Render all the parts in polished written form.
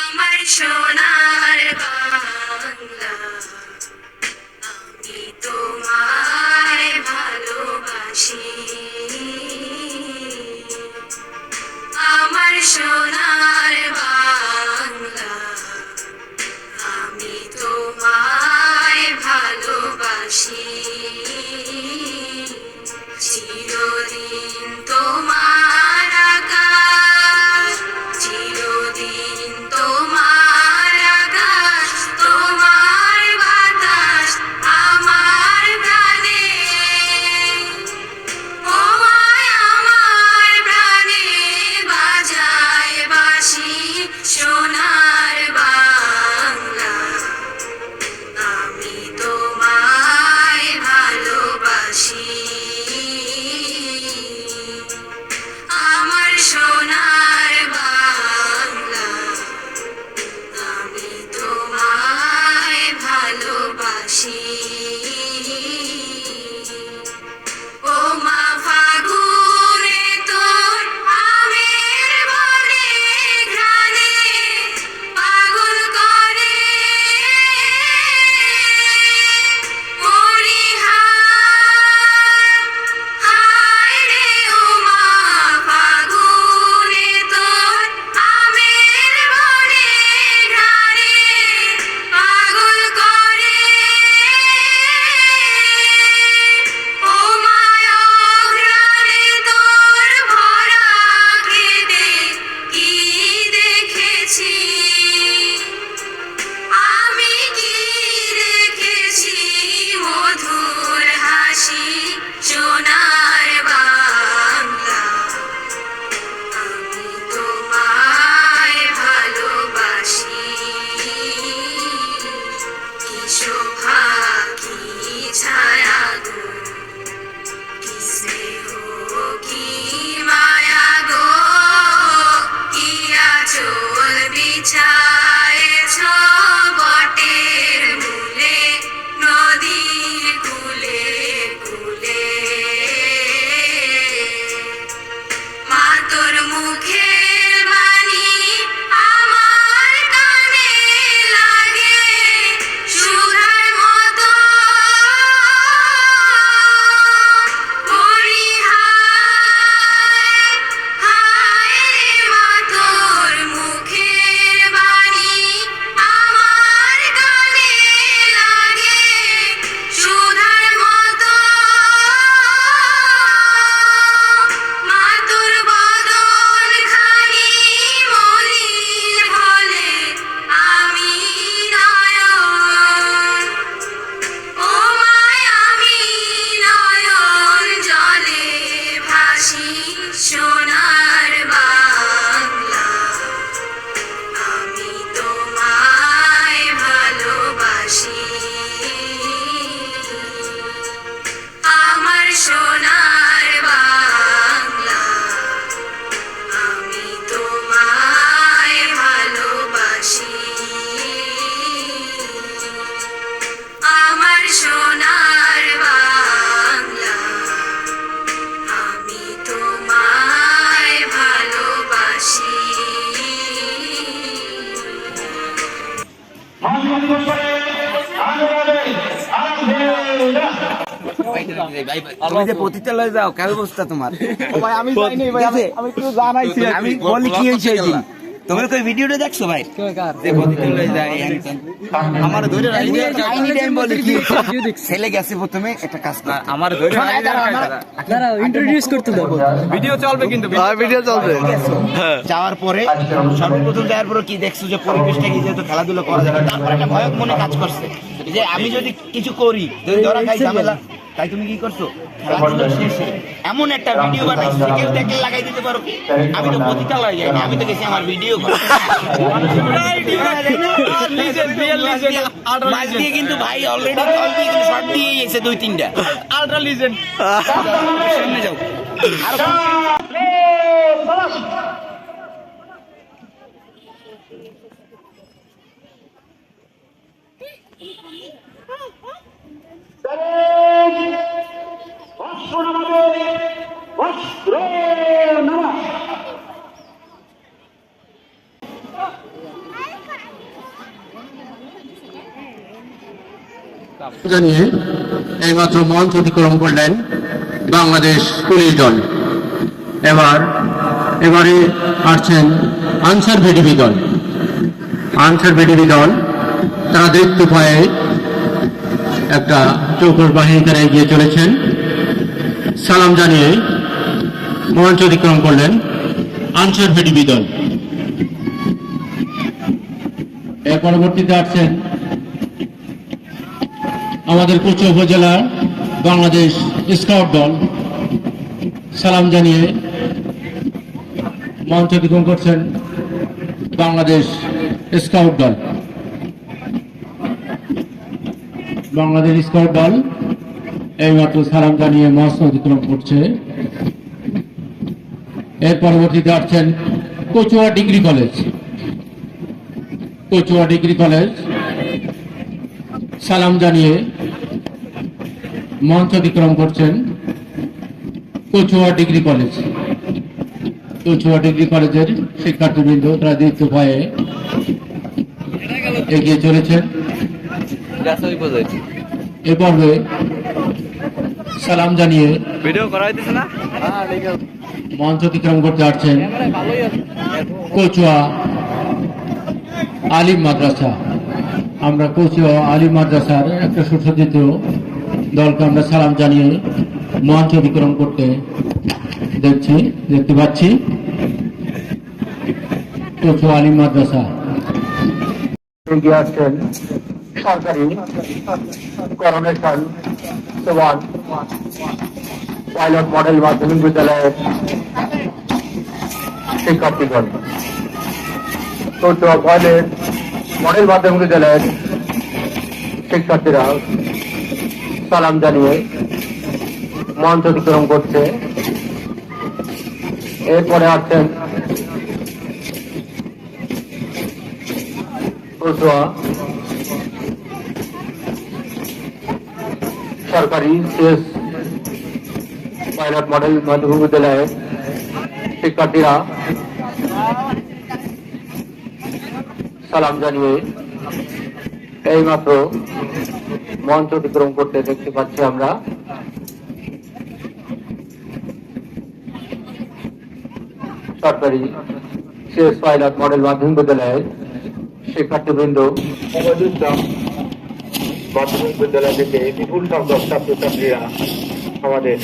আমার সোনার বাংলা, আমি তোমায় ভালোবাসি। আমার সোনার বাংলা, আমি তোমায় ভালোবাসি। চিরদিন তোমার আকাশ, চিরদিন তোমার আকাশ, তোমার বাতাস আমার প্রাণে। ও মায় আমার প্রাণে বাজায় বাঁশি, সোনার বাংলা, আমি তোমায় ভালোবাসি। আমার সোনার বাংলা, আমি তোমায় ভালোবাসি। ও মা ফাগুনে তোর আমের বনে ঘ্রাণে পাগল করে মরিহার। হায় রে ও মা ফাগুনে তোর আমের বনে ঘ্রাণে পাগল করে। ও মায় অঘ্রাণে তোর ভরা খেতে কি দেখেছি, আমি কি দেখেছি মধুর হাসি, সোনার বাংলা, আমি তোমায় ভালোবাসি। কি শোভা কি ছায়া গো, কি স্নেহ কি মায়া গো, কি আঁচল বিছায়েছ বটের মূলে, নদীর কূলে কূলে। মা তোর মুখের বাণী আমার কানে লাগে সুধার মতো পরিহার। হায় রে মা তোর মুখের বাণী আমার কানে লাগে সুধার মতো। মা তোর বদন খানি মলিন হলে আমি নয়ন, ও মায় আমি নয়ন জলে ভাসি, সোনার বাংলা, আমি তোমায় ভালোবাসি। আমার সোনার বাংলা, আমি তোমায় ভালোবাসি। আমার সোনার বাংলা, আমি তোমায় ভালোবাসি। তুমি যে পতিতালয়ে যাও কেন অবস্থা তোমার? আমি যাইনি ভাই, আমি একটু জানাইছি। আমি বলি কি হয়েছে ওই দিন, তোমরা কই ভিডিওটা দেখছো ভাই? যে পতিতালয়ে যায় আমার ধরে বলি কি ছেলে গেছে প্রথমে একটা কাজ করে আমার ধরে ইন্ট্রোডিউস করতে দাও। ভিডিও চলবে কিন্তু, ভিডিও চলবে। যাওয়ার পরে সর্বপ্রথম যাওয়ার পরে কি দেখছো যে পরিবেশটা কি, যেহেতু খেলাধুলা করা যাবে, তারপর একটা ভয়ক মনে কাজ করছে যে আমি যদি কিছু করি, যদি ধরা খাই ঝামেলা, তাই তুমি কি করছো খেলাধুলা শেষে এমন একটা ভিডিও বানাইছো কেউ দেখলে লাগাই দিতে পারো। আমি তো পতিতালয়ে যাইনি, আমি তো গেছি আমার ভিডিও মাছ দিয়ে, কিন্তু ভাই অলরেডি কল দিয়ে কিন্তু শর্ট দিয়ে গেছে 2-3টা আল্ট্রা লিজেন্ড। সামনে যাও। অস্ত্র জানিয়ে এইমাত্র মঞ্চ অতিক্রম করলেন বাংলাদেশ পুলিশ দল। এবারে আসছেন আনসার ভিডিপি দল। তারা দৃপ্ত ভয়ে একটা চৌকস বাহিনী তারা এগিয়ে চলেছেন। সালাম জানিয়ে মঞ্চ অতিক্রম করলেন আনসার ভিডিপি দল। এর পরবর্তীতে আসছেন আমাদের কুচি উপজেলার বাংলাদেশ স্কাউট দল। সালাম জানিয়ে মঞ্চ অতিক্রম করছেন বাংলাদেশ স্কাউট দল। এইমাত্র সালাম জানিয়ে মঞ্চ অতিক্রম করছে। এর পরবর্তীতে আসছেন কচুয়া ডিগ্রি কলেজ। সালাম জানিয়ে মঞ্চ অতিক্রম করছেন কচুয়া ডিগ্রি কলেজের শিক্ষার্থীবৃন্দ। তারা দৃপ্ত ভয়ে এগিয়ে চলেছেন। এ পর্বে সালাম জানিয়ে ভিডিও করা হইতেছে না? মঞ্চ অতিক্রম করতে আসছেন কচুয়া আলিম মাদ্রাসা। আমরা কচুয়া আলিম মাদ্রাসার একটা সুসজ্জিত দলকে আমরা সালাম জানিয়ে মঞ্চ অতিক্রম করতে দেখতে পাচ্ছি। কচুয়া আলিম মাদ্রাসা এগিয়ে আসছেন সরকারি করোনেশন পাইলট মডেল মাধ্যমিক বিদ্যালয়ের শিক্ষার্থীগণ। কচুয়া পাইলট মডেল মাধ্যমিক বিদ্যালয়ের শিক্ষার্থীরা সালাম জানিয়ে মঞ্চ অতিক্রম করছে। এরপরে আসছেন কচুয়া সরকারি শেষ পাইলট মডেল মাধ্যমিক বিদ্যালয়ের শিক্ষার্থীরা সালাম জানিয়ে এইমাত্র মঞ্চ অতিক্রম করতে দেখতে পাচ্ছি আমরা। সরকারি শেষ পাইলট মডেল মাধ্যমিক বিদ্যালয়ের শিক্ষার্থীবৃন্দ মাধ্যমিক বিদ্যালয় থেকে বিপুল সংখ্যক ছাত্রছাত্রীরা আমাদের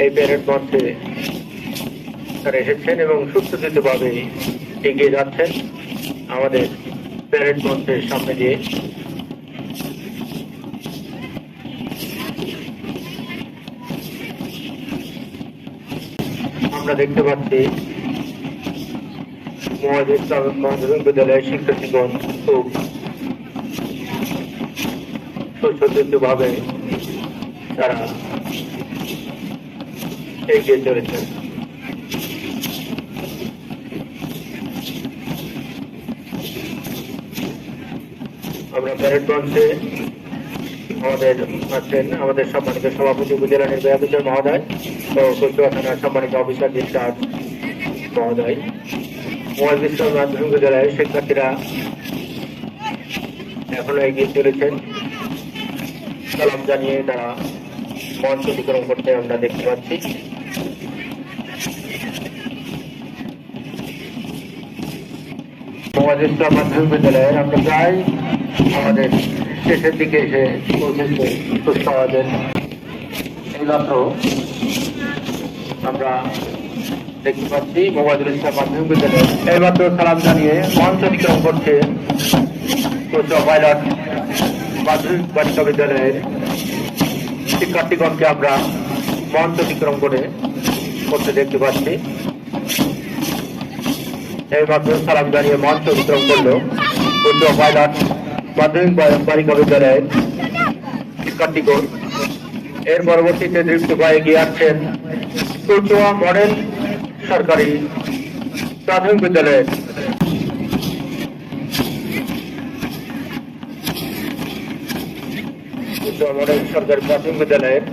এই প্যারেড মঞ্চে তারা এসেছেন এবং সুসজ্জিতভাবে এগিয়ে যাচ্ছেন আমাদের প্যারেড মঞ্চের সামনে দিয়ে। আমরা দেখতে পাচ্ছি মাধ্যমিক বিদ্যালয়ের শিক্ষার্থীগণ খুব সুসজ্জিতভাবে তারা এগিয়ে চলেছেন। আমরা প্যারেড মঞ্চে আমাদের সম্মানিত সভাপতি উপজেলা নির্বাহী অফিসার মহোদয় ও কচুয়া থানার সম্মানিত অফিসার ইনচার্জ মহোদয়। মাধ্যমিক বিদ্যালয়ের শিক্ষার্থীরা এখনো এগিয়ে চলেছেন। সালাম জানিয়ে তারা মঞ্চ অতিক্রম করতে আমরা দেখতে পাচ্ছি। মাধ্যমিক বিদ্যালয়ের আমরা প্রায় আমাদের শেষের দিকে এসে পৌঁছেছে কুচকাওয়াজের। এইমাত্র আমরা দেখতে পাচ্ছি মোবাইদুল ইসলাম মাধ্যমিক বিদ্যালয় এইমাত্র সালাম জানিয়ে মঞ্চ অতিক্রম করছে কচুয়া পাইলট মাধ্যমিক বালিকা বিদ্যালয়ের শিক্ষার্থীগণকে আমরা মঞ্চ অতিক্রম করতে দেখতে পাচ্ছি। এইমাত্র সালাম জানিয়ে মঞ্চ অতিক্রম করলো কচুয়া পাইলট মাধ্যমিক বালিকা বিদ্যালয়ের শিক্ষার্থীগণ। এর পরবর্তীতে দৃপ্ত ভয়ে এগিয়ে আসছেন কচুয়া মডেল সরকারি প্রাথমিক বিদ্যালয়ের মডেল সরকারি প্রাথমিক বিদ্যালয়ের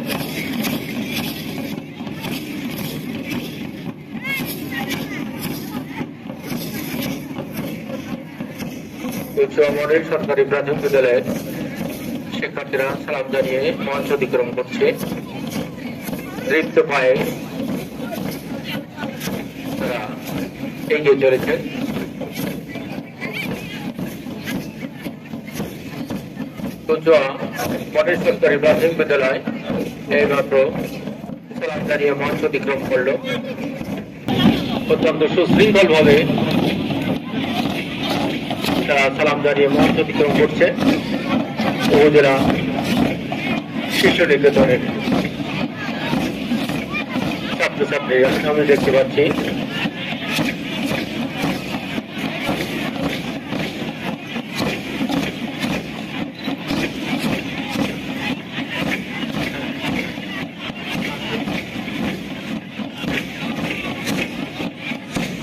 কচুয়া মডেল সরকারি প্রাথমিক বিদ্যালয়ের শিক্ষা শিক্ষার্থীরা সালাম জানিয়ে মঞ্চ অতিক্রম করছে। দৃপ্ত পায়ে তারা এগিয়ে চলেছেন। কুচুয়া মডেল সরকারি প্রাথমিক বিদ্যালয় এইমাত্র সালাম জানিয়ে মঞ্চ অতিক্রম করলো। অত্যন্ত সুশৃঙ্খল ভাবে তারা সালাম জানিয়ে মঞ্চ অতিক্রম করছে। উপজেলা শিশু নিকেতনের ছাত্রছাত্রীরা আমি দেখতে পাচ্ছি।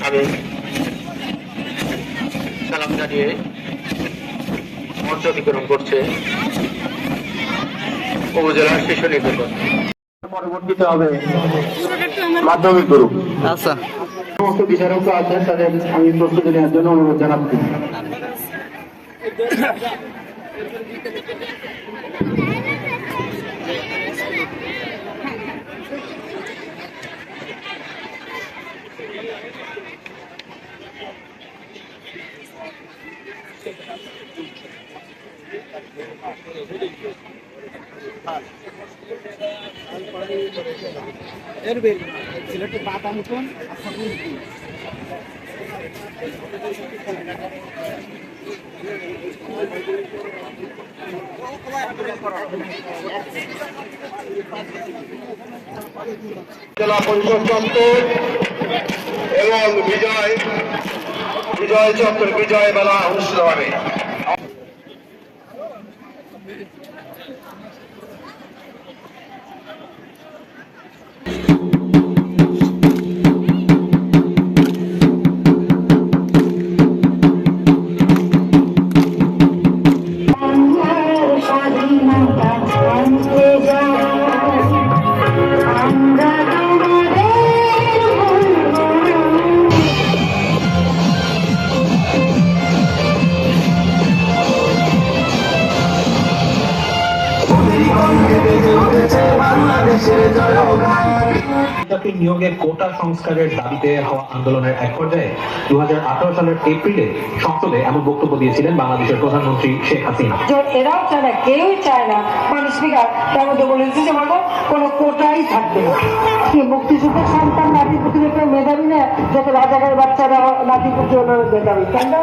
আমি সালাম জানিয়ে মঞ্চ অতিক্রম করছে উপজেলার শিশু নিকেতন। পরবর্তীতে হবে মাধ্যমিক গ্রুপ। আচ্ছা, সমস্ত বিচারক আছেন, তাদের আমি প্রস্তুতি নেওয়ার জন্য অনুরোধ জানাচ্ছি। সিলেটের পাতা মতন জেলা পরিষদ চত্বর এবং বিজয় চত্বর বিজয় মেলা অনুষ্ঠিত হবে। চাকরি নিয়োগের কোটা সংস্কারের দাবিতে হওয়া আন্দোলনের এক পর্যায়ে 2018 সালের এপ্রিলে সংসদে এমন বক্তব্য দিয়েছিলেন বাংলাদেশের প্রধানমন্ত্রী শেখ হাসিনা। এরাও চায় না, কেউই চায় না মানুষ স্পিকার তার মধ্যে বলেছে যে বলো কোনো কোটাই থাকবে না। মুক্তিযুদ্ধের সন্তান নাতিপুতির উপরে মেধাবী না, যত রাজাকার বাচ্চারা নাতিপুতি হলো মেধাবী, তাই না?